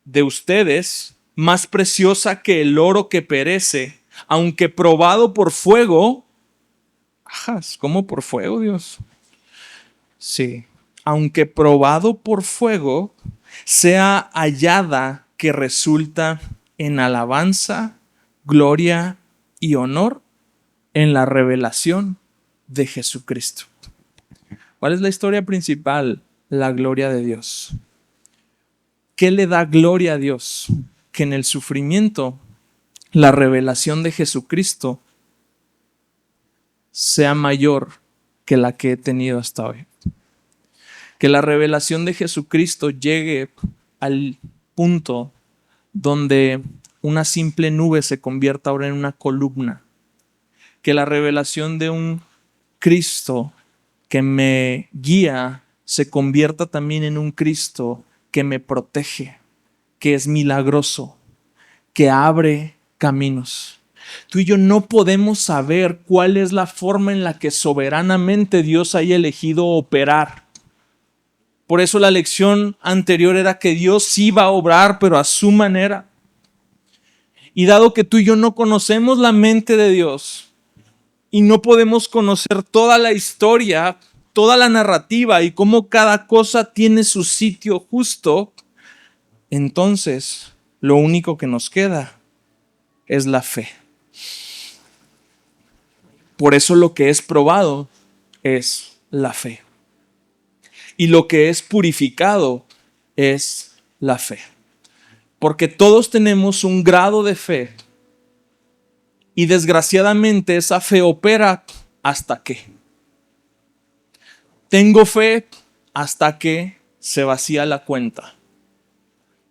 de ustedes, más preciosa que el oro que perece, aunque probado por fuego, ¿cómo por fuego, Dios? Sí, aunque probado por fuego, sea hallada que resulta en alabanza, gloria y honor en la revelación de Jesucristo. ¿Cuál es la historia principal? La gloria de Dios. ¿Qué le da gloria a Dios? Que en el sufrimiento, la revelación de Jesucristo sea mayor que la que he tenido hasta hoy. Que la revelación de Jesucristo llegue al punto donde una simple nube se convierta ahora en una columna. Que la revelación de un Cristo que me guía se convierta también en un Cristo que me protege, que es milagroso, que abre caminos. Tú y yo no podemos saber cuál es la forma en la que soberanamente Dios haya elegido operar. Por eso la lección anterior era que Dios iba a obrar, pero a su manera. Y dado que tú y yo no conocemos la mente de Dios y no podemos conocer toda la historia, toda la narrativa y cómo cada cosa tiene su sitio justo, entonces lo único que nos queda es la fe. Por eso lo que es probado es la fe. Y lo que es purificado es la fe. Porque todos tenemos un grado de fe. Y desgraciadamente esa fe opera hasta que. Tengo fe hasta que se vacía la cuenta.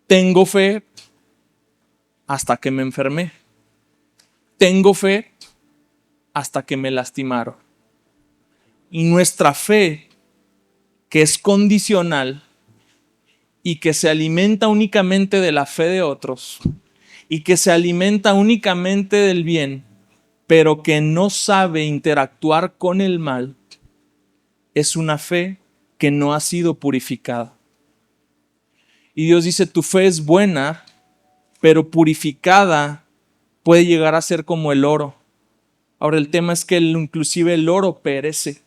Tengo fe hasta que me enfermé. Tengo fe hasta que me lastimaron. Y nuestra fe, que es condicional y que se alimenta únicamente de la fe de otros y que se alimenta únicamente del bien, pero que no sabe interactuar con el mal, es una fe que no ha sido purificada. Y Dios dice, tu fe es buena, pero purificada puede llegar a ser como el oro. Ahora el tema es que inclusive el oro perece.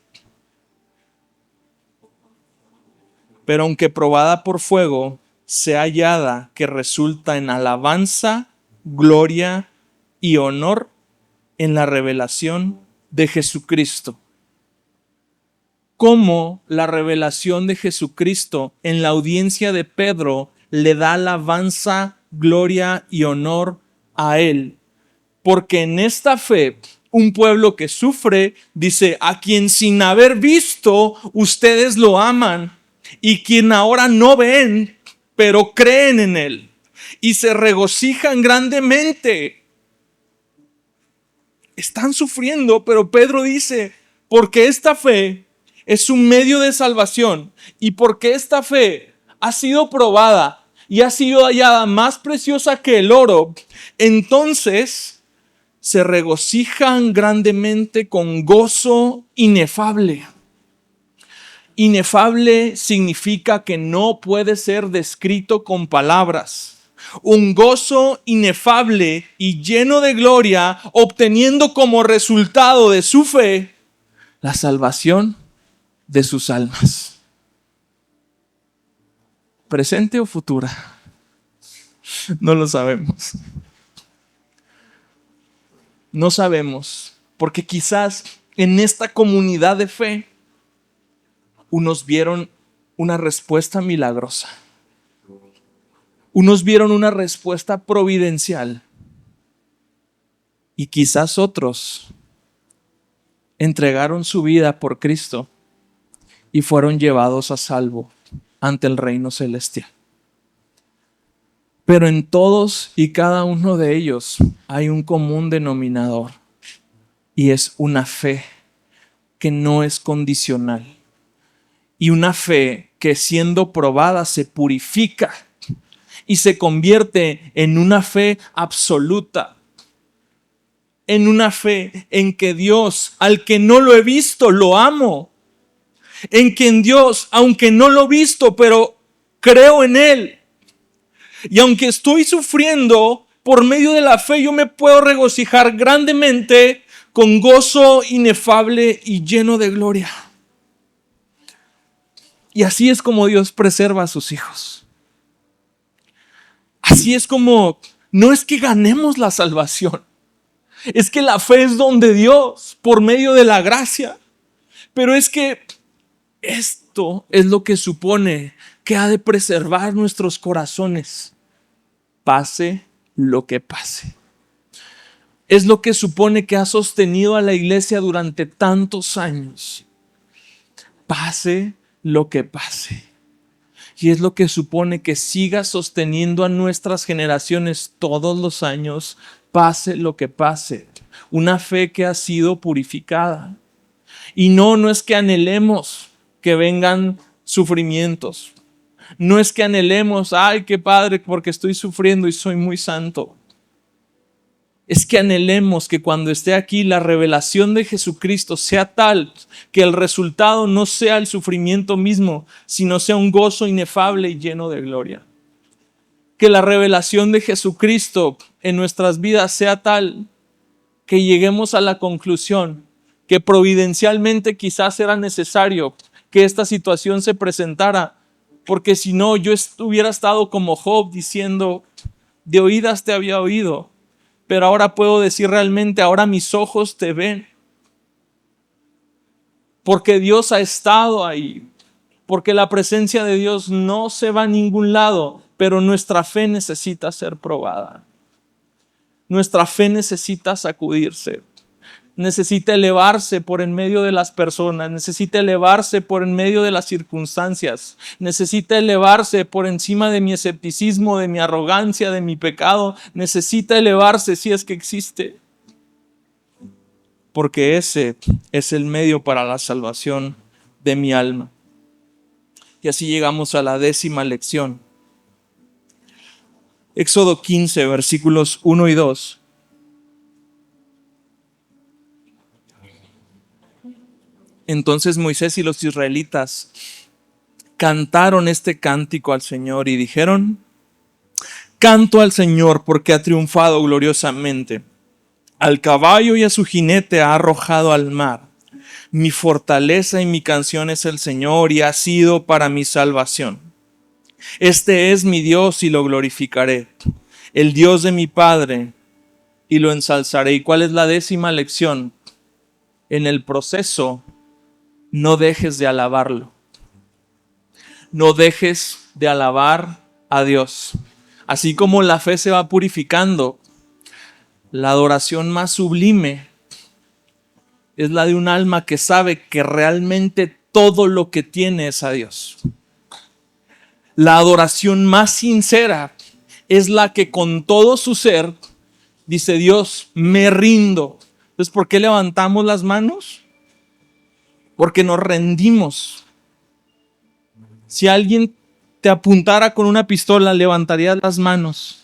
Pero aunque probada por fuego, sea hallada que resulta en alabanza, gloria y honor en la revelación de Jesucristo. Cómo la revelación de Jesucristo en la audiencia de Pedro le da alabanza, gloria y honor a él. Porque en esta fe, un pueblo que sufre dice, a quien sin haber visto ustedes lo aman, y quien ahora no ven, pero creen en él y se regocijan grandemente. Están sufriendo, pero Pedro dice, porque esta fe es un medio de salvación y porque esta fe ha sido probada y ha sido hallada más preciosa que el oro, entonces se regocijan grandemente con gozo inefable. Inefable significa que no puede ser descrito con palabras. Un gozo inefable y lleno de gloria, obteniendo como resultado de su fe la salvación de sus almas. ¿Presente o futura? No lo sabemos. No sabemos, porque quizás en esta comunidad de fe unos vieron una respuesta milagrosa. Unos vieron una respuesta providencial. Y quizás otros entregaron su vida por Cristo y fueron llevados a salvo ante el reino celestial. Pero en todos y cada uno de ellos hay un común denominador. Y es una fe que no es condicional. Y una fe que siendo probada se purifica y se convierte en una fe absoluta. En una fe en que Dios, al que no lo he visto, lo amo. En que en Dios, aunque no lo he visto, pero creo en Él. Y aunque estoy sufriendo, por medio de la fe yo me puedo regocijar grandemente con gozo inefable y lleno de gloria. Y así es como Dios preserva a sus hijos. Así es como, no es que ganemos la salvación, es que la fe es don de Dios por medio de la gracia. Pero es que esto es lo que supone que ha de preservar nuestros corazones, pase lo que pase. Es lo que supone que ha sostenido a la iglesia durante tantos años, pase lo que pase. Y es lo que supone que siga sosteniendo a nuestras generaciones todos los años, pase lo que pase. Una fe que ha sido purificada. Y no es que anhelemos que vengan sufrimientos. No es que anhelemos, ay, qué padre, porque estoy sufriendo y soy muy santo. Es que anhelemos que cuando esté aquí la revelación de Jesucristo sea tal que el resultado no sea el sufrimiento mismo, sino sea un gozo inefable y lleno de gloria. Que la revelación de Jesucristo en nuestras vidas sea tal que lleguemos a la conclusión que providencialmente quizás era necesario que esta situación se presentara, porque si no yo hubiera estado como Job diciendo, de oídas te había oído, pero ahora puedo decir realmente, ahora mis ojos te ven. Porque Dios ha estado ahí. Porque la presencia de Dios no se va a ningún lado, pero nuestra fe necesita ser probada. Nuestra fe necesita sacudirse. Necesita elevarse por en medio de las personas, necesita elevarse por en medio de las circunstancias, necesita elevarse por encima de mi escepticismo, de mi arrogancia, de mi pecado, necesita elevarse si es que existe. Porque ese es el medio para la salvación de mi alma. Y así llegamos a la 10ª lección. Éxodo 15, versículos 1 y 2. Entonces Moisés y los israelitas cantaron este cántico al Señor y dijeron: canto al Señor porque ha triunfado gloriosamente. Al caballo y a su jinete ha arrojado al mar. Mi fortaleza y mi canción es el Señor y ha sido para mi salvación. Este es mi Dios y lo glorificaré, el Dios de mi Padre, y lo ensalzaré. ¿Y cuál es la 10ª lección? En el proceso, no dejes de alabarlo. No dejes de alabar a Dios. Así como la fe se va purificando, la adoración más sublime es la de un alma que sabe que realmente todo lo que tiene es a Dios. La adoración más sincera es la que con todo su ser dice: Dios, me rindo. Entonces, ¿por qué levantamos las manos? Porque nos rendimos. Si alguien te apuntara con una pistola, levantarías las manos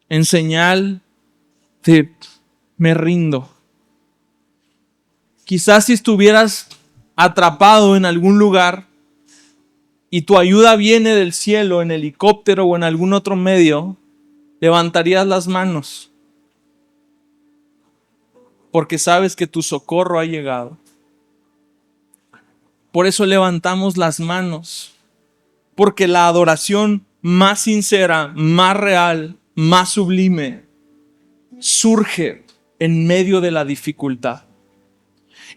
en señal de me rindo. Quizás si estuvieras atrapado en algún lugar y tu ayuda viene del cielo en helicóptero o en algún otro medio, levantarías las manos porque sabes que tu socorro ha llegado. Por eso levantamos las manos, porque la adoración más sincera, más real, más sublime surge en medio de la dificultad.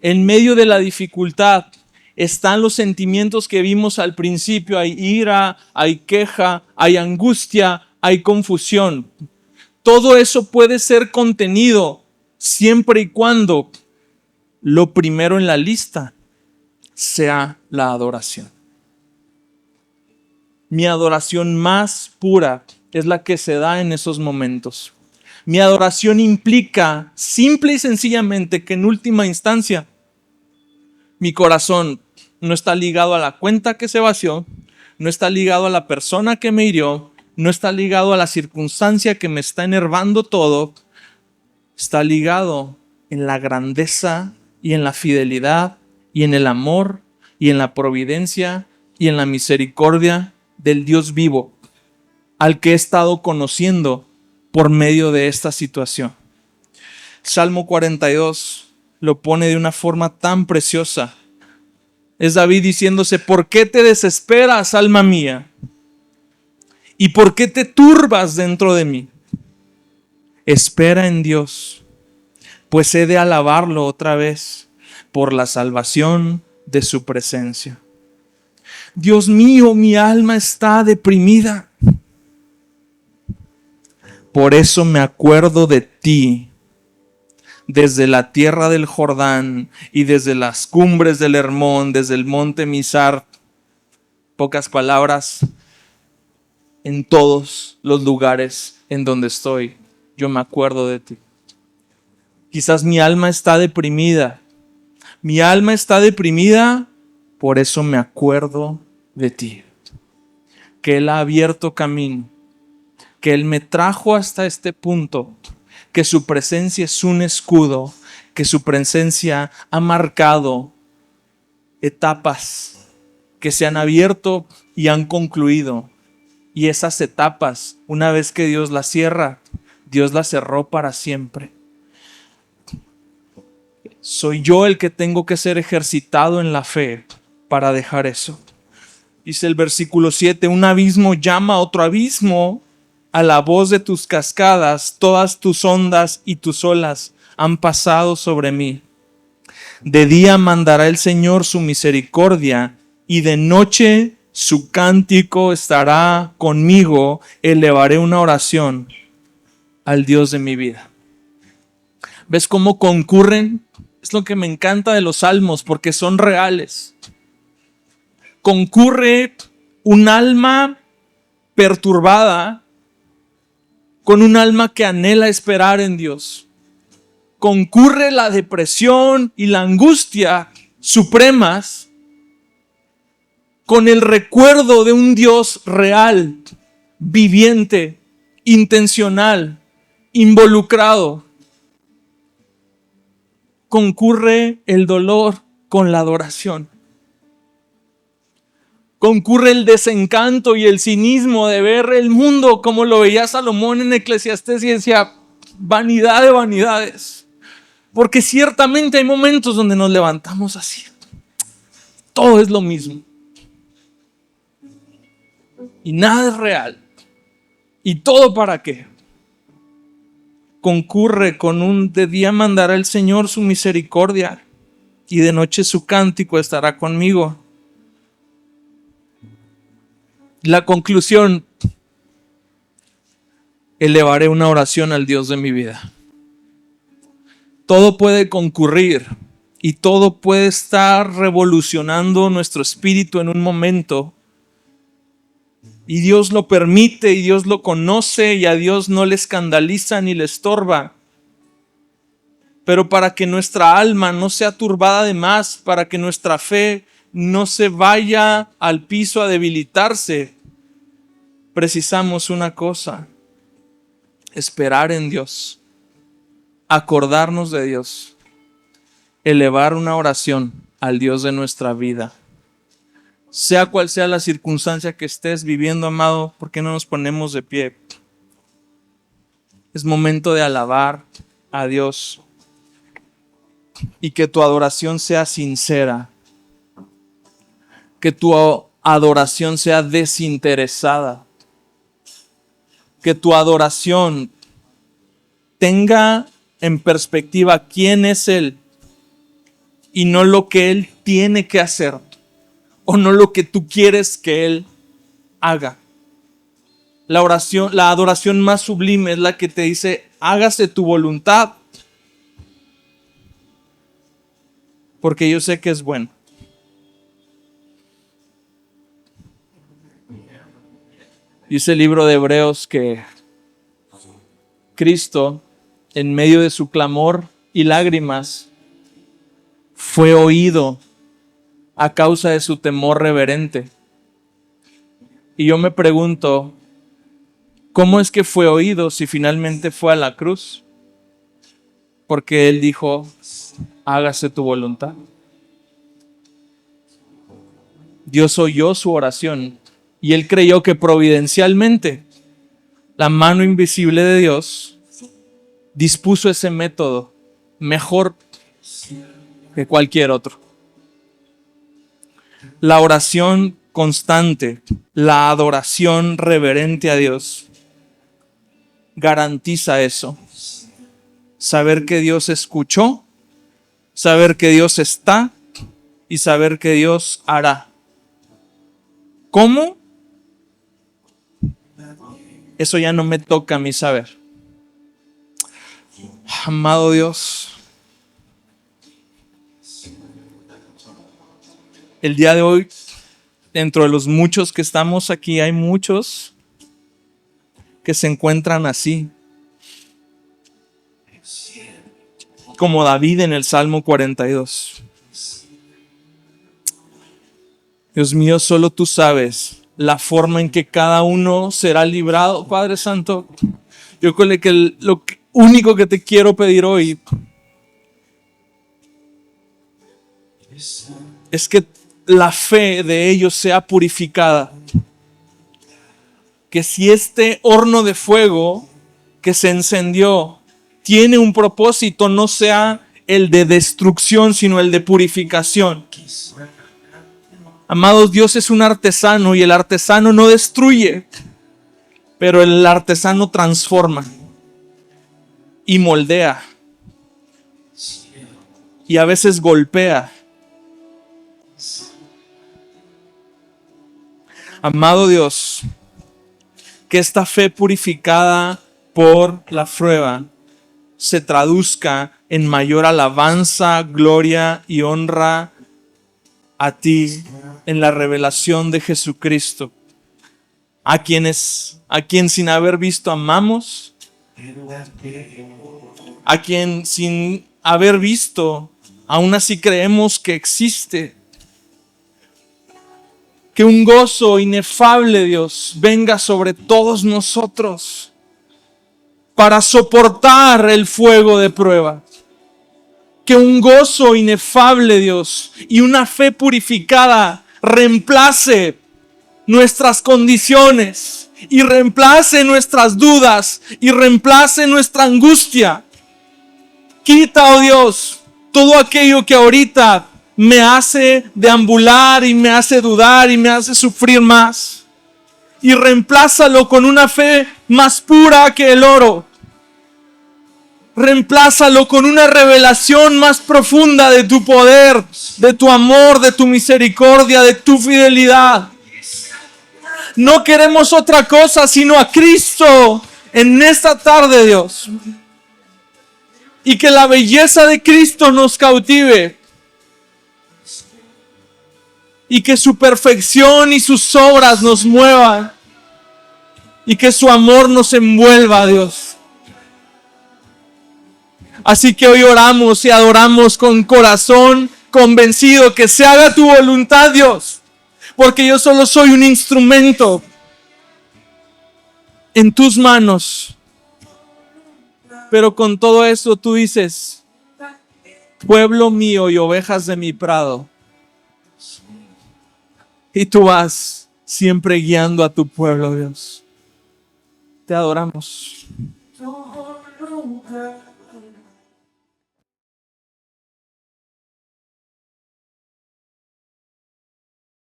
En medio de la dificultad están los sentimientos que vimos al principio. Hay ira, hay queja, hay angustia, hay confusión. Todo eso puede ser contenido siempre y cuando lo primero en la lista sea la adoración. Mi adoración más pura es la que se da en esos momentos. Mi adoración implica simple y sencillamente que en última instancia mi corazón no está ligado a la cuenta que se vació, no está ligado a la persona que me hirió, no está ligado a la circunstancia que me está enervando todo. Está ligado en la grandeza y en la fidelidad y en el amor y en la providencia y en la misericordia del Dios vivo, al que he estado conociendo por medio de esta situación. Salmo 42 lo pone de una forma tan preciosa. Es David diciéndose: ¿por qué te desesperas, alma mía? ¿Y por qué te turbas dentro de mí? Espera en Dios, pues he de alabarlo otra vez por la salvación de su presencia. Dios mío, mi alma está deprimida. Por eso me acuerdo de ti desde la tierra del Jordán y desde las cumbres del Hermón, desde el monte Mizar. Pocas palabras, en todos los lugares en donde estoy, yo me acuerdo de ti. Quizás mi alma está deprimida. Mi alma está deprimida, por eso me acuerdo de ti. Que Él ha abierto camino, que Él me trajo hasta este punto, que su presencia es un escudo, que su presencia ha marcado etapas que se han abierto y han concluido. Y esas etapas, una vez que Dios las cierra, Dios las cerró para siempre. Soy yo el que tengo que ser ejercitado en la fe para dejar eso. Dice el versículo 7, un abismo llama a otro abismo a la voz de tus cascadas, todas tus ondas y tus olas han pasado sobre mí. De día mandará el Señor su misericordia y de noche su cántico estará conmigo. Elevaré una oración al Dios de mi vida. ¿Ves cómo concurren? Es lo que me encanta de los salmos, porque son reales. Concurre un alma perturbada con un alma que anhela esperar en Dios. Concurre la depresión y la angustia supremas con el recuerdo de un Dios real, viviente, intencional, involucrado, concurre el dolor con la adoración. Concurre el desencanto y el cinismo de ver el mundo como lo veía Salomón en Eclesiastés y decía, vanidad de vanidades. Porque ciertamente hay momentos donde nos levantamos así. Todo es lo mismo. Y nada es real. ¿Y todo para qué? Concurre con un de día mandará el Señor su misericordia y de noche su cántico estará conmigo. La conclusión, elevaré una oración al Dios de mi vida. Todo puede concurrir y todo puede estar revolucionando nuestro espíritu en un momento. Y Dios lo permite y Dios lo conoce y a Dios no le escandaliza ni le estorba. Pero para que nuestra alma no sea turbada de más, para que nuestra fe no se vaya al piso a debilitarse, precisamos una cosa: esperar en Dios, acordarnos de Dios, elevar una oración al Dios de nuestra vida. Sea cual sea la circunstancia que estés viviendo, amado, ¿por qué no nos ponemos de pie? Es momento de alabar a Dios y que tu adoración sea sincera, que tu adoración sea desinteresada, que tu adoración tenga en perspectiva quién es Él y no lo que Él tiene que hacer o no lo que tú quieres que Él haga. La oración, la adoración más sublime es la que te dice: hágase tu voluntad, porque yo sé que es bueno. Dice el libro de Hebreos que Cristo, en medio de su clamor y lágrimas, fue oído a causa de su temor reverente. Y yo me pregunto, ¿cómo es que fue oído si finalmente fue a la cruz? Porque Él dijo: hágase tu voluntad. Dios oyó su oración y Él creyó que providencialmente la mano invisible de Dios dispuso ese método mejor que cualquier otro. La oración constante, la adoración reverente a Dios garantiza eso. Saber que Dios escuchó, saber que Dios está y saber que Dios hará. ¿Cómo? Eso ya no me toca a mí saber. Amado Dios, el día de hoy, dentro de los muchos que estamos aquí, hay muchos que se encuentran así, como David en el Salmo 42. Dios mío, solo tú sabes la forma en que cada uno será librado, Padre Santo. Yo creo que lo único que te quiero pedir hoy es que la fe de ellos sea purificada. Que si este horno de fuego que se encendió tiene un propósito, no sea el de destrucción, sino el de purificación. Amados, Dios es un artesano y el artesano no destruye, pero el artesano transforma y moldea y a veces golpea. Amado Dios, que esta fe purificada por la prueba se traduzca en mayor alabanza, gloria y honra a ti en la revelación de Jesucristo, a quien sin haber visto amamos, a quien sin haber visto aún así creemos que existe. Que un gozo inefable, Dios, venga sobre todos nosotros. para soportar el fuego de prueba. Que un gozo inefable, Dios, y una fe purificada reemplace nuestras condiciones y reemplace nuestras dudas y reemplace nuestra angustia. Quita, oh Dios, todo aquello que ahorita me hace deambular y me hace dudar y me hace sufrir más. Y reemplázalo con una fe más pura que el oro. Reemplázalo con una revelación más profunda de tu poder, de tu amor, de tu misericordia, de tu fidelidad. No queremos otra cosa sino a Cristo en esta tarde, Dios. Y que la belleza de Cristo nos cautive. Y que su perfección y sus obras nos muevan. Y que su amor nos envuelva, Dios. Así que hoy oramos y adoramos con corazón convencido que se haga tu voluntad, Dios. Porque yo solo soy un instrumento en tus manos. Pero con todo eso tú dices, pueblo mío y ovejas de mi prado. Y tú vas siempre guiando a tu pueblo, Dios. Te adoramos.